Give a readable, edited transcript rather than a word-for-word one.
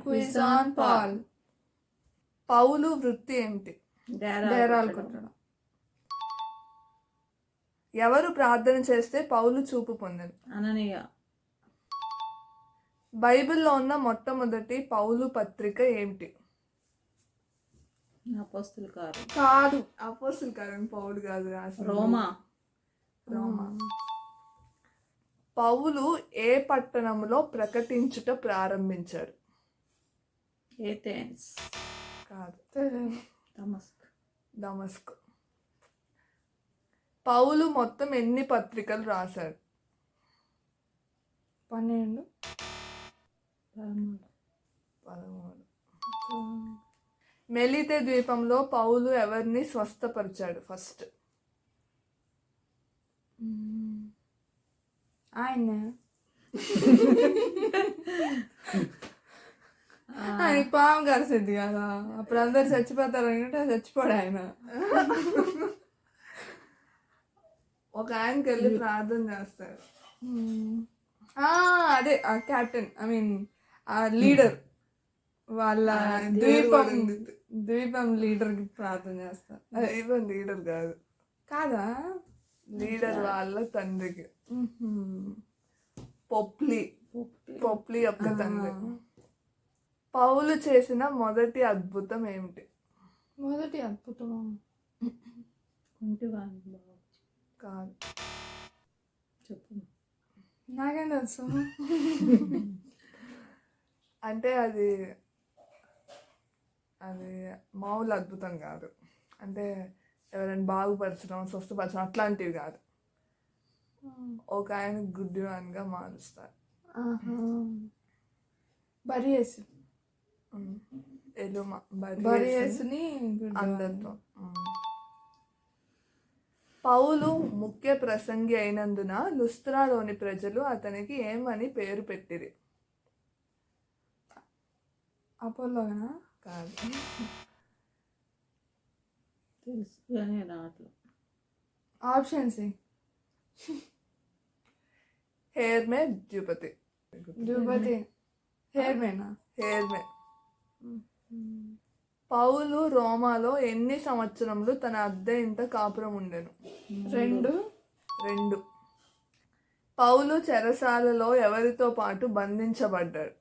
Quiz on Paul. పౌలు వృత్తి ఏమిటి? డేరాలు కొట్టడం. ఎవరు ప్రార్థన చేస్తే పౌలు చూపు పొందను? అననీయ. బైబిల్లో ఉన్న మొట్టమొదటి పౌలు పత్రిక ఏమిటి? అపోస్తుల కార్యం. కాదు, అపోస్తుల కార్యం పౌలు కాదు, రోమా. పౌలు ఏ పట్టణంలో ప్రకటించుట ప్రారంభించాడు? ఏథెన్స్. కాదు, దమస్క్. పౌలు మొత్తం ఎన్ని పత్రికలు రాశాడు? 12. 13. మెలితే ద్వీపంలో పౌలు ఎవరిని స్వస్థపరిచాడు ఫస్ట్? ఆయన పాము కలిసింది కదా, అప్పుడు అందరు చచ్చిపోతారు అనుకుంటే చచ్చిపోడు ఆయన. ఒక ఆయనకి వెళ్ళి ప్రార్థన చేస్తాడు. అదే కెప్టెన్, ఐ మీన్ లీడర్, వాళ్ళ ద్వీపం లీడర్ కి ప్రార్థన చేస్తారు. ద్వీపం లీడర్ కాదు. కాదా? లీడర్ వాళ్ళ తండ్రికి, పొప్లి యొక్క తండ్రి. పౌలు చేసిన మొదటి అద్భుతం ఏమిటి? మొదటి అద్భుతమా? కాదు, చెప్పు. నాకేం తెలుసు. అంటే అది మామూలు అద్భుతం కాదు. అంటే ఎవరైనా బాగుపరచడం, స్వస్థపరచడం అట్లాంటివి కాదు. ఒక ఆయన గుడ్డివాన్గా మారుస్తారు. బరియేసు. బరియేసుని అందరితో. పౌలు ముఖ్య ప్రసంగి అయినందున లుస్త్రాలోని ప్రజలు అతనికి ఏమని పేరు పెట్టిరి? అపోలోనా? కాదు, తెలుసు. ఆప్షన్స్. హెర్మే ద్యుపతి. హెర్మేనా? హెర్మే. పౌలు రోమాలో ఎన్ని సంవత్సరములు తన అద్దె ఇంట కాపురం ఉండెను? 2. పౌలు చెరసాలలో ఎవరితో పాటు బంధించబడ్డాడు?